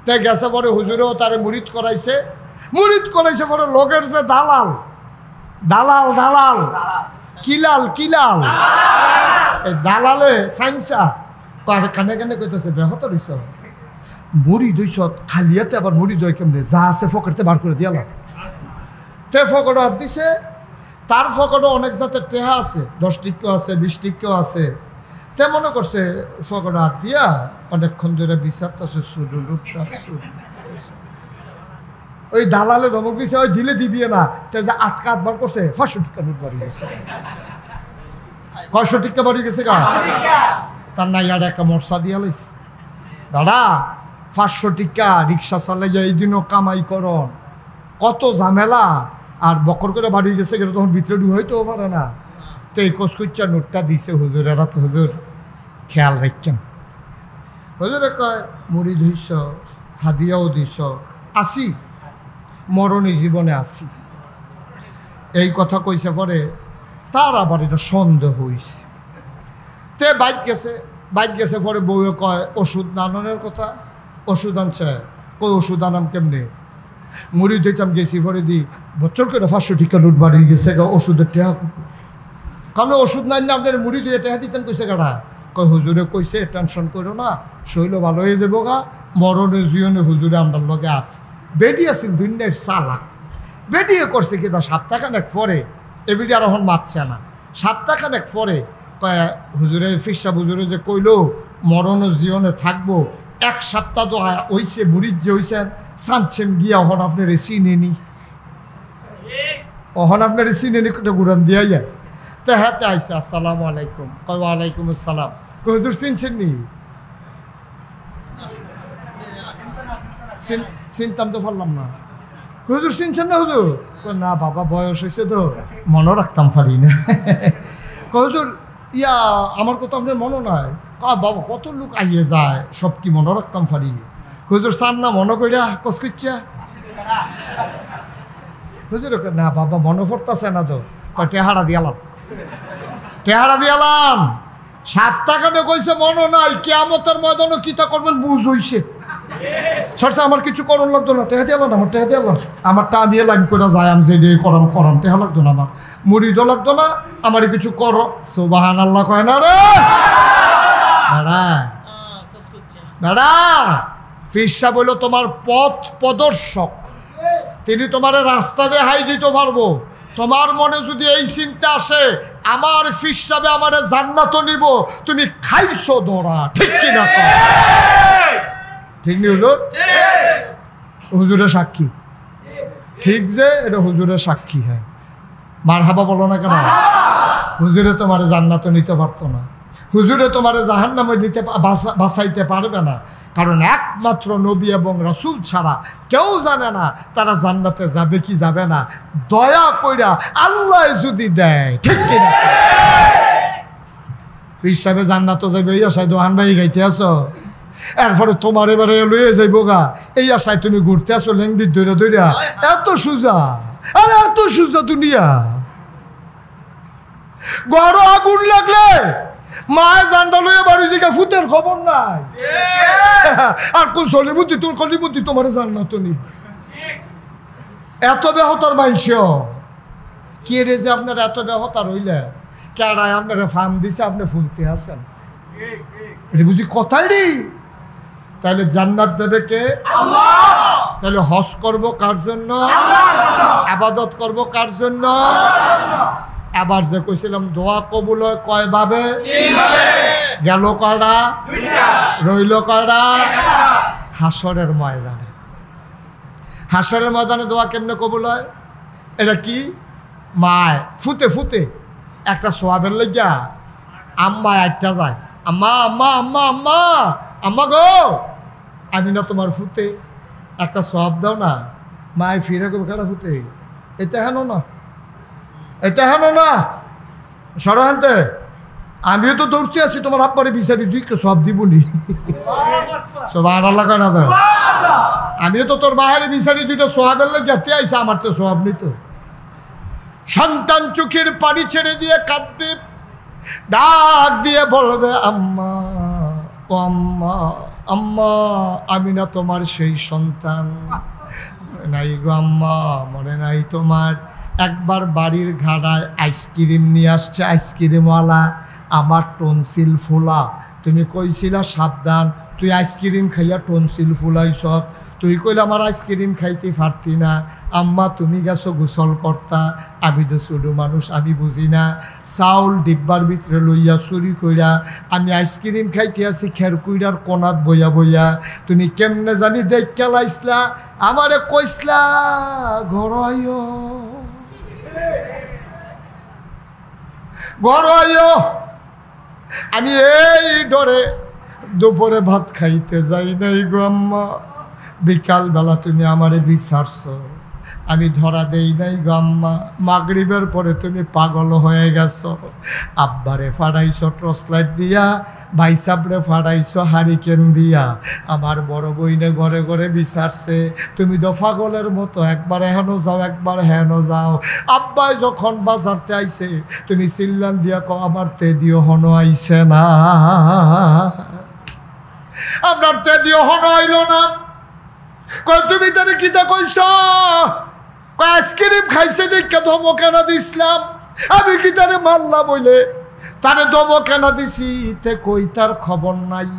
তে গেছে পরে হুজুরেও তারে মুরিদ করাইছে পরে লোকের যে দালাল দালাল দালাল কিলাল কিলাল এই দালালে সাইন্সা তার কানে কানে কইতেছে ব্যাহত রইছ মুড়ি দইছ খালিয়াতে আবার মুড়ি দই কেমনে যা আছে ফকরতে বার করে দিয়ালাম তে ফকর হাত দিছে তার ফকরও অনেক জাতের টেহা আছে 10 টিক্কা আছে 20 টিক্কা আছে তে মনে করছে ফকর হাত দিয়া অনেকক্ষণ ধরে বিচারতেছে ওই দালালে ধমক দিছে ওই ঢিলে দিবিয়ে না তে যে আটকা আটবার করছে 500 টিক্কা নোট বাড়ি গেছে 500 টিক্কা বাড়ি গেছে গা তার নাই আর একটা মর্সা দিয়া লাইছে দাদা 500 টিক্কা রিক্সা চালাইয়া এই দিনও কামাই কর কত ঝামেলা আর বকর করে বাড়ি গেছে গেলে তখন ভিতরে ডু হইতেও পারে না তো এই কচকুচ্চা নোটটা দিছে হুজুরেরা তো হুজুর খেয়াল রাখছেন হুজুরে কয় মুড়ি ধুইছ হাদিয়াও দিছ আসি মরণী জীবনে আসি এই কথা কইছে পরে তার আবার এটা সন্দেহ হইছে তে বাইক গেছে পরে বউয়ে কয় ওষুধ নানানোর কথা ওষুধ আনছে কই ওষুধ আনাম কেমনে মুড়ি ধুইতাম গেছি পরে দি বছর করে 500 টিকা নোট বাড়ি গেছে ওষুধের টেহা কারণ ওষুধ নাই না আপনার মুড়ি দিয়ে টেহা দিতেন কইছে কাটা কয় হুজুরে কইছে টেনশন করো না শৈল ভালো হয়ে যাবো গা মরণে জীবনে হুজুরে আমার লগে আছে বেটি আছিল দুনিয়ার চালাক বেটিয়ে করছে কি তা সপ্তাহখানেক পরে এবিটি আর এখন মারছে না সপ্তাহখানেক পরে কয় হুজুরে ফিরসা হুজুরে যে কইলো মরণে জীবনে থাকবো 1 সপ্তাহ তো হইছে মুড়ির যে হইছেন চাঁদছেন গিয়া অহন আপনার চিনে নি অহন আপনার চিনে নি গুড়ান দিয়া যান তো হ্যাঁ আইসে আসসালামু আলাইকুম কয় ওয়ালাইকুম আসসালাম হুজুর চিনছেন নি চিনতাম তো পারলাম না হুজুর চিনছেন না হুজুর না বাবা বয়স হয়েছে তো মনে রাখতাম পারি না হুজুর ইয়া আমার কথা আপনার মনে নাই বাবা কত লোক আইয়ে যায় সব কি মনে রাখতাম পারি হুজুর চান না মনে করিয়া কচকুচ্চা হুজুর না বাবা মনে পড়তেছে না তো টেহারা দিয়ালাম সপ্তাহখানে কইছে মনে নাই কিয়ামতের ময়দানে কিতা করবেন বুঝ হইছে সরসা আমার কিছু করণ লাগতো না টেহা দিয়ালাম আমার টেহা দিয়ালাম আমার টা দিয়ে লাইন করে যায় আমি যে দিয়ে করাম টেহা লাগতো না আমার মুড়িদও লাগতো না আমার কিছু করো সুবহানাল্লাহ কয় না রে দাদা ফিরসা বলল তোমার পথ প্রদর্শক তিনি তোমার রাস্তা দিয়ে হাই দিতে পারবো তোমার মনে যদি এই চিন্তা আসে আমার ফিরসাবে আমার জান্নাত নিব তুমি খাইছো ধরা ঠিক কিনা ঠিক নি হুজুর হুজুরের সাক্ষী ঠিক যে এটা হুজুরের সাক্ষী হ্যাঁ মারহাবা বলো না কেন হুজুরে তোমার জান্নাত নিতে পারতো না হুজুরে তোমার জাহান্নামে দিতে বাঁচাইতে পারবে না কারণ একমাত্র নবী এবং রাসূল ছাড়া কেউ জানে না তারা জান্নাতে যাবে কি যাবে না দয়া কইরা আল্লাহ যদি দেয় ঠিক কিনা পীর সাহেব জান্নাত যাবে এই আশায় দোহান ভাই গাইতে আসো এরপরে তোমার এবারে লয়ে যাইব গা এই আশায় তুমি ঘুরতে আসো লেংদি দৈরা দৈরা এত সোজা আরে এত সোজা দুনিয়া গড় আগুন লাগলে মায়ের জান্ডা লইয়া বাড়ি থেকে ফুতের খবর নাই আর কোন সলিমুদ্দি তোর কলিমুদ্দি তোমার জান্নাত নি এত বেহতার মাইনস কে রে যে আপনার এত বেহতার হইলে কেডায় আপনারা ফার্ম দিছে আপনি ফুলতে আছেন এটা বুঝি কথাই রে তাহলে জান্নাত দেবে কে আল্লাহ তাহলে হজ করব কার জন্য ইবাদত করব কার জন্য আবার যে কইছিলাম দোয়া কবুল হয় কয় ভাবে তিনভাবে গেল কয়টা দুইটা রইল কয়টা হাসরের ময়দানে হাসরের ময়দানে দোয়া কেমনে কবুল হয় এটা কি মায় ফুতে ফুতে একটা সোয়াবের লাগিয়া আম্মা একটা যায় আম্মা আম্মা আম্মা আম্মা আম্মা গো আমি না তোমার ফুতে একটা সোয়াব দাও না মায় ফিরে কবে কেটা ফুতে এটা হেন না এটা হেন না সরহান্তে আমিও তো দৌড়তে আছি তোমার আব্বারে বিচারি তুই সব দিবনি সব আল্লাহ কেনা দেয় আমিও তো তোর বাহারে বিচারি দুইটা সোয়াবের লেগে আইসা আমার তো সোয়াব নিত সন্তান চোখের পানি ছেড়ে দিয়ে কাঁদবে ডাক দিয়ে বলবে আম্মা ও আম্মা আম্মা আমি না তোমার সেই সন্তান নাই গো আম্মা মনে নাই তোমার একবার বাড়ির ঘাড়ায় আইসক্রিম নিয়ে আসছে আইসক্রিমওয়ালা আমার টনসিল ফোলা তুমি কইছিলা সাবধান তুই আইসক্রিম খাইয়া টনসিল ফুলাইছ তুই কইলে আমার আইসক্রিম খাইতে পারতি না আম্মা তুমি গেছো গোসল কর্তা আমি তো ছোটো মানুষ আমি বুঝি না চাউল ডিব্বার ভিতরে লইয়া চুরি কইরা আমি আইসক্রিম খাইতে আছি খের কুইরার কোনাত বইয়া বইয়া তুমি কেমনে জানি দেখ লাইছলা আমারে কইসলা ঘর আইও ঘর আইও আমি এই ডরে দুপুরে ভাত খাইতে যাই নাই গো আম্মা বিকালবেলা তুমি আমারে বিচারছো আমি ধরা দেই নাই গো আম্মা মাগরিবের পরে তুমি পাগল হয়ে গেছো আব্বারে ফাড়াইছো টর্চ লাইট দিয়া ভাই সাবরে ফাড়াইছো হারিকেন দিয়া আমার বড় বইনে ঘরে ঘরে বিচারছে তুমি তো পাগলের মতো একবার হেনো যাও একবার হেনো যাও আব্বাই যখন বাজারতে আইছে তুমি চিল্লান দিয়া কো আমার তে দিও হনো আইছে না আপনার তে দিও হনো আইলো না তুমি তারে কিতা কইছ আইসক্রিম খাইছে দেখে ধমক কেনা দিছিলাম আমি কি তারে মারলাম বইলে তারে ধমক কেনা দিছি তে কই তার খবর নাই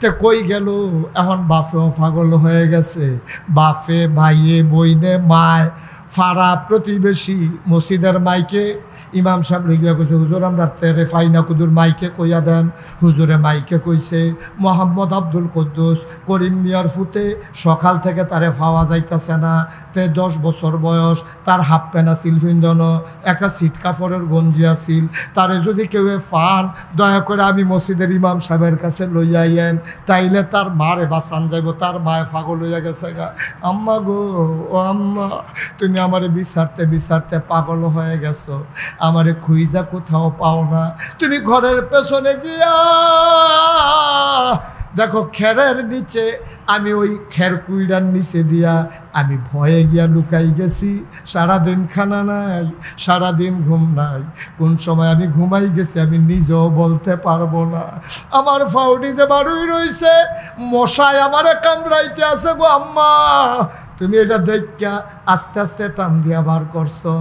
তে কই গেল এখন বাপেও পাগল হয়ে গেছে বাপে ভাইয়ে বইনে মায় ফাড়া প্রতিবেশী মসজিদের মাইকে ইমাম সাহেব রেগিয়া কইছে হুজুর আমরা তেরে ফাইনা কুদুর মাইকে কইয়া দেন হুজুরে মাইকে কইছে মোহাম্মদ আব্দুল কুদ্দুস করিম মিয়ার ফুতে সকাল থেকে তারে পাওয়া যাইতেছে না তে 10 বছর বয়স তার হাফ প্যান্ট আছিল ফিন্দনো একটা সিট কাপড়ের গঞ্জি আছিল তারে যদি কেউ ফান দয়া করে আমি মসজিদের ইমাম সাহেবের কাছে লইয়া আইয়েন তাইলে তার মারে বাঁচান যাইব তার মায়ে পাগল হইয়া গেছে গা আম্মা গো ও আম্মা তুমি আমারে বিচারতে বিচারতে পাগল হয়ে গেছো আমারে খুঁজা কোথাও পাও না তুমি ঘরের পেছনে গিয়া দেখো খেরের নিচে আমি ওই খের কুইড়ার নিচে দিয়া আমি ভয়ে গিয়া লুকাই গেছি সারাদিন খানা নাই সারাদিন ঘুম নাই কোন সময় আমি ঘুমাই গেছি আমি নিজেও বলতে পারবো না আমার ফাউডি যে বাড়ুই রইছে মশায় আমারে কামড়াইতে আছে গো আম্মা তুমি এটা দেখা আস্তে আস্তে টান দিয়া বার করছো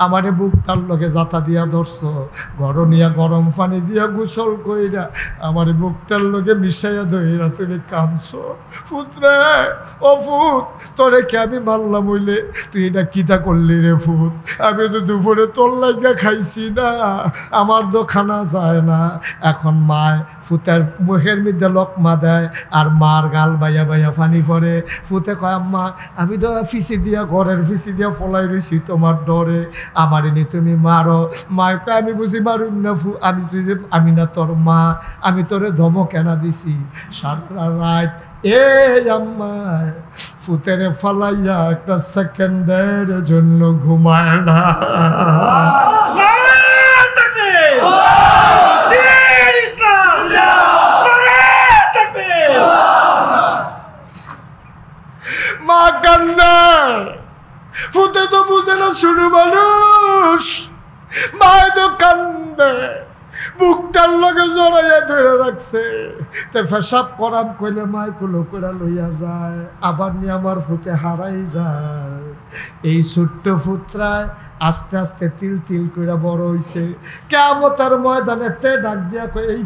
আমারে বুকটার লগে জাতা দিয়া ধরছো গরমিয়া গরম পানি দিয়া গোসল কইরা আমারে বুকটার লগে মিশাইয়া ধইরা তুমি কাঁদছো ফুতরে ও ফুত তোরে কে আমি মারলাম হইলে তুই এটা কিতা করলি রে ফুত আমি তো দুপুরে তোর লাগিয়া খাইছি না আমার তো খানা যায় না এখন মায় ফুতের মুখের মধ্যে লকমা দেয় আর মার গাল বাইয়া বাইয়া পানি পড়ে ফুতে কয় আম্মা আমি তো ফিসি দিয়া ঘরের ফিসি দিয়া ফলাই রয়েছি তোমার ডরে আমার এনে তুমি মারো মায়কে আমি বুঝি মারুন না ফু আমি তুই আমি না তোর মা আমি তোরে ধমক কেনা দিছি সারা রাত এই আম্মা ফুতেরে ফালাইয়া একটা সেকেন্ডের জন্য ঘুমায় না মা কান্না ফুতে তো বুঝে না শুরু মানুষ মায় তো কান্দে বুকটার লগে জড়াইয়া ধরে রাখছে তে ফেসাব করাম কইলে মায় কুলো করে লইয়া যায় আবার নিয়ে আমার ফুতে হারাই যায় এই ছোট্ট ফুতরায় আস্তে আস্তে তিল তিল করে বড় হইছে। কিয়ামতের ময়দানে তে ডাক দিয়া কয় এই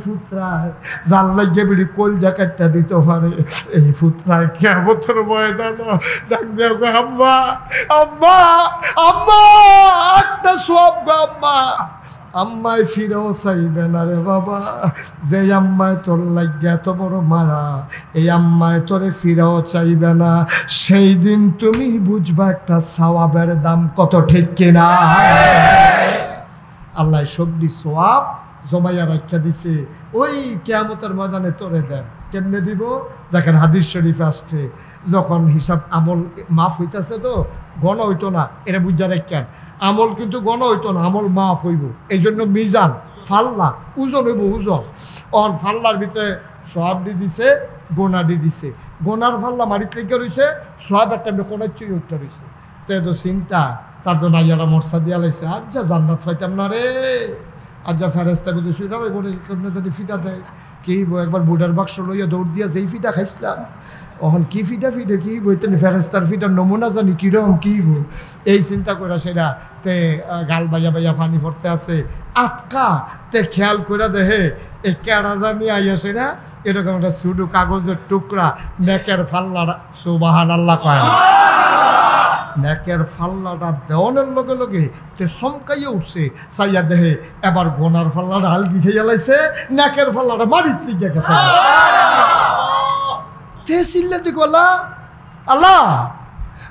ফুতরায় জাল লাগিয়ে বিড়ি কলজা কাটটা দিতে পারে। এই ফুতরায় কিয়ামতের ময়দানে ডাক দিয়া কয় আম্মা আম্মা আম্মা একটা সব গো আম্মা। আম্মায় ফিরেও চাইবে না রে বাবা। যে আম্মায় তোর লাগিয়া এত বড় মায়া, এই আম্মায় তোরে ফিরেও চাইবে না। সেই দিন তুমি বুঝবা একটা সওয়াবের দাম কত, ঠিক কিনা? আল্লাহ সবজি সওয়াব জমাইয়া রাখা দিছে, ওই কিয়ামতের ময়দানে তোরে দেন। কেমনে দিব? দেখেন হাদিস শরীফে আসছে, যখন হিসাব আমল মাফ হইতেছে তো গণ হইতো না, এটা বুঝা রাখেন। আমল কিন্তু গণ হইতো না, আমল মাফ হইব। এই জন্য মিজান ফাল্লা ওজন হইব, ওজন। অন ফাল্লার ভিতরে সওয়াব দি দিছে, গোনা দি দিছে। গোনার ফাল্লা মারিত লেগে রয়েছে, সওয়াবের টাইমে কোনার চুই উঠতে রয়েছে। তো এত চিন্তা, তার তো নাইয়ারা মরসা দিয়া লাইছে, আজ্জা জান্নাত পাইতাম না রে। আজ্জা ফেরেস্তা কিন্তু সুইটা কেমনে জানি ফিটা দেয় কি একবার বুডার বাক্স লইয়া দৌড় দিয়া যেই ফিটা খাইছিলাম, এখন কি ফিটা কি বইতেন ফেরেস্তার ফিটার নমুনা জানি কিরকম কি এই চিন্তা করে সেটা তে গাল বাইয়া বাইয়া পানি পড়তে আছে আটকা। তে খেয়াল করে দেহে এই কেড়া জানি আইয়া সেটা এরকম একটা শুধু কাগজের টুকরা নেকের ফাল্লাটা, সুবহানাল্লাহ কয়, নেকের ফাল্লাটা দেওয়ানের লগে লগে তে চমকাইয়া উঠছে। চাইয়া দেহে এবার গোনার ফাল্লাটা হালকি খেয়ে লাইছে, নেকের ফাল্লাটা মারিত লিগে গেছে। তে চিল্লা দিক আল্লাহ আল্লাহ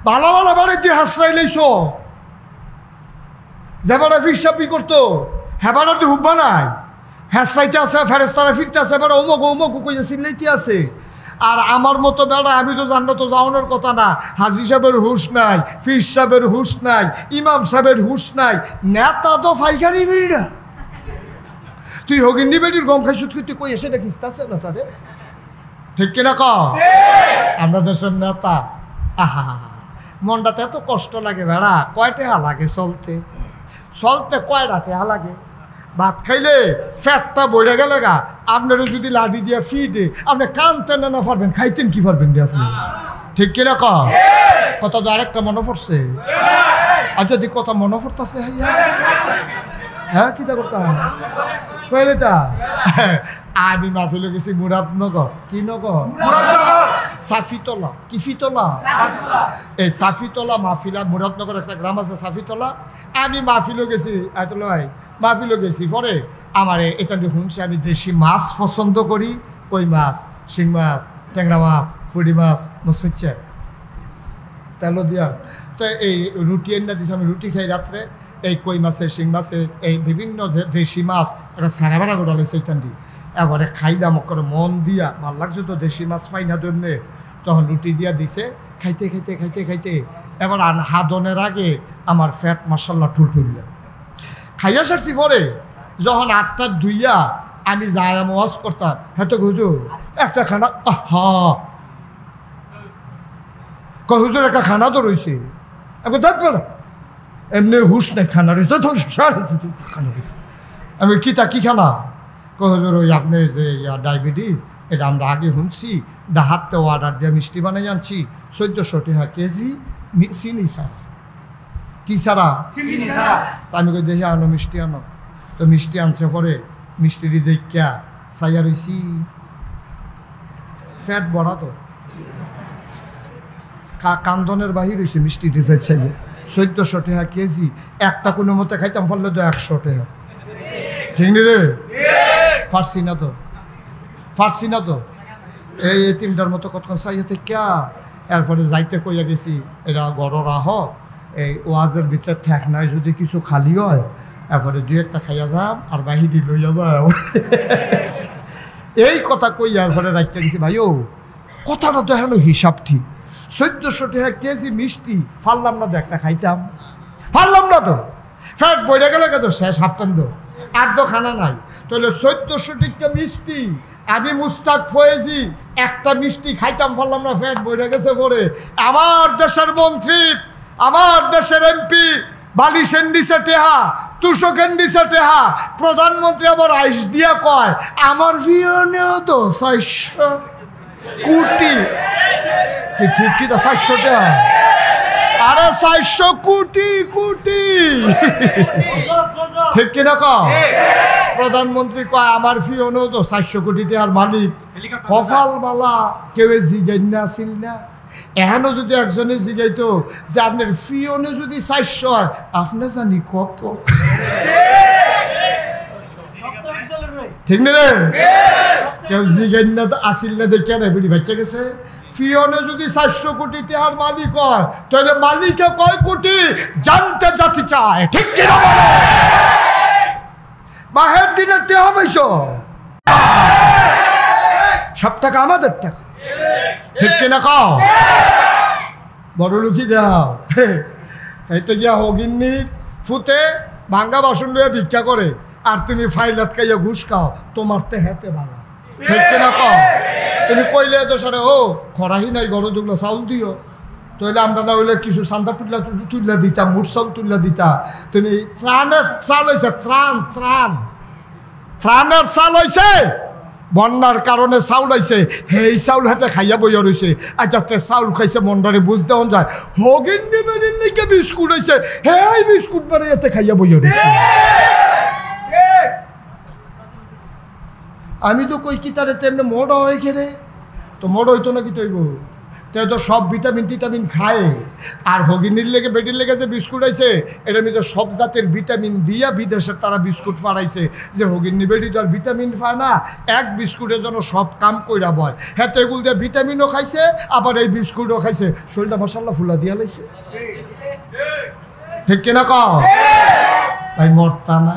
ভালো ভালো বাড়িতে হাসরাই লাইছ, যে বাড়া ফিরসাপি করতো হ্যাঁ বাড়াতে হুব্বা নাই, হ্যাসরাইতে আছে, ফেরেস্তারা ফিরতে আছে, এবার অমুক কইয়া চিল্লাইতে আছে। আর আমার মতো বেড়া আমি তো জানো তো যাওয়ানোর কথা না, হাজি সাহেবের হুশ নাই, ফির সাহেবের হুশ নাই, ইমাম সাহেবের হুশ নাই, নেতা তো ফাইকারি বেড়া। তুই হগিন্দি বেটির গম খাইছুত তুই কই এসে দেখিস আছে না তারে, ঠিক কিনা ক? আমরা দেশের নেতা, আহা মনটাতে এত কষ্ট লাগে বেড়া। কয় টেহা লাগে চলতে চলতে, কয়টা টেহা লাগে? ভাত খাইলে ফ্যাটটা বইরে গেলে গা, আপনারও যদি লাঠি দিয়ে ফিটে আপনি কানতেন না পারবেন, খাইতেন কি পারবেন রে আপনি, ঠিক কিনা ক? কথা তো আরেকটা মনে পড়ছে, আর যদি কথা মনে পড়তেছে হ্যাঁ কিতা করতাম কইলে তা আমি মাহফিলে গেছি মুরাদনগর, কি নগর? সাফিতলা। কি ফিতলা? এই সাফিতলা মাহফিলা, মুরাদনগর একটা গ্রাম আছে সাফিতলা। আমি মাহফিলে গেছি, আয়তলা ভাই মাহফিলে গেছি। পরে আমার এটা শুনছি আমি দেশি মাছ পছন্দ করি, কই মাছ, শিং মাছ, ট্যাংরা মাছ, ফুটি মাছ, মুসুচ্ছে তেল দিয়া। তো এই রুটি এনে দিছি, আমি রুটি খাই রাত্রে। এই কই মাছের, শিং মাছের, এই বিভিন্ন দেশি মাছ একটা সারা বেড়া গোটালে সেইখানটি এবারে খাইলাম করে মন দিয়া, ভাল লাগছে তো দেশি মাছ পাই না তেমনি। তখন রুটি দিয়া দিছে, খাইতে খাইতে খাইতে খাইতে এবার হাদনের আগে আমার ফ্যাট মাসাল্লাহ ঠুলঠুললে খাইয়া সারছি। পরে যখন 8টা দুইয়া আমি যাই ওয়াজ করতাম, হ্যাঁ তো হুজুর একটা খানা, হা হুজুর একটা খানা তো রয়েছে, আমি দেখ বেড়া এমনি হুশ নাই, খানা রয়েছে খানা রয়েছে। আমি কি খানা? হুজুর ওই আপনি যে ডায়াবেটিস এটা আমরা আগে শুনছি, ডাহাতে অর্ডার দিয়ে মিষ্টি বানাই আনছি 1400 টাকা কেজি, চিনি ছাড়া। কি ছাড়া? তা আমি কই দেখি আনো মিষ্টি আনো। তো মিষ্টি আনছে, পরে মিষ্টিটি দেখা চাইয়া রইছি, ফ্যাট বড়া তো কান্দনের বাহির হয়েছে মিষ্টিটি ফেট চাইলে 1400 টাকা কেজি। একটা কোনো মতে খাইতাম ফলে তো 100 টাকা, ঠিক নি রে? ফার্সি না তো এই তিনটার মতো কতক্ষণ চাইতে ক্যা। এরপরে যাইতে কইয়া গেছি এরা গড়রা হ, এই ওয়াজের ভিতরে ঠেক নাই, যদি কিছু খালি হয় এরপরে 2-1টা খাইয়া যাম আর বাহিরি লইয়া যাও। এই কথা কইয়া এরপরে রাখতে গেছি। ভাই ও কথাটা তো এখন হিসাব ঠিক, 1400 টাকা কেজি মিষ্টি ফারলাম না তো একটা খাইতাম, ফারলাম না তো ফ্যাট বইরে গেলে তো শেষ হাফতেন তো আর তো খানা নাই। তাহলে 1400 টাকা মিষ্টি আমি মুস্তাক ফয়েজি একটা মিষ্টি খাইতাম, পারলাম না, ফ্যাট বইরে গেছে। পরে আমার দেশের মন্ত্রী, আমার দেশের এমপি বালিশেন দিছে টেহা, তুষকেন দিছে টেহা, প্রধানমন্ত্রী আবার আইস দিয়া কয় আমার ভিয়নেও তো 400 কোটি, ঠিক কি তো 400 টাকা। আরে 400 কোটি কোটি ঠিক কিনা কও প্রধানমন্ত্রী কয় আমার ফিওনও তো 400 কোটি টাকার মালিক কপাল বালা কেউ জিগাইন না ছিল না এখনো যদি একজনে জিগাইতো যে আপনার ফিওনে যদি 400 হয় আপনি জানি কত ঠিক না রে কেউ জিগাইন না তো আসিল না দেখে না বুড়ি বাচ্চা গেছে ফিওনে যদি 400 কোটি টাকার মালিক হয় তাহলে মালিকে কয় কোটি জানতে জাতি চায় ঠিক কিনা বলো বাহের দিনে টেহা পাইছো সব টাকা আমাদের টাকা ঠিক কিনা কও বড় লুকি যাও এইতে গিয়া হগিন্নি ফুতে ভাঙ্গা বাসন লইয়া ভিক্ষা করে আর তুমি ফাইল আটকাইয়া ঘুষ খাও তোমার তে হেতে ভালো ঠিক কিনা কও তুমি কইলে তো সারে ও খরাহি নাই গরো দুগুলো চাউল দিও তাহলে আমরা না হইলে কিছু সান্দা তুললা দিতাম মুঠ চাউল তুললা দিতা তুমি ত্রাণের চাল হয়েছে ত্রাণের চাল হয়েছে বন্যার কারণে চাউল আইছে সেই চাউল হাতে খাইয়া বইয়া রয়েছে আর যাতে চাউল খাইছে মন্ডারে বুঝতে হন যায় হগিন নিবেদিন নাকি বিস্কুট হয়েছে সেই বিস্কুট বারে এতে খাইয়া বইয়া রয়েছে আমি তো কই কি তারে তেমনি মোড় হয়ে গেলে তো মোড় হইতো নাকি তৈব তাই তো সব ভিটামিন খায় আর হগিনীর লেগে বেটির লেগে যে বিস্কুট আইছে এটার মধ্যে সব জাতের ভিটামিন দিয়া বিদেশের তারা বিস্কুট ফাড়াইছে যে হগিনী বেটি তো আর ভিটামিন পায় না এক বিস্কুটের জন্য সব কাম কইরা বয় হ্যাঁ তো এগুলো দিয়ে ভিটামিনও খাইছে আবার এই বিস্কুটও খাইছে শরীরটা মশাল্লা ফুলা দিয়া লাইছে ঠিক কিনা কও ভাই মরতা না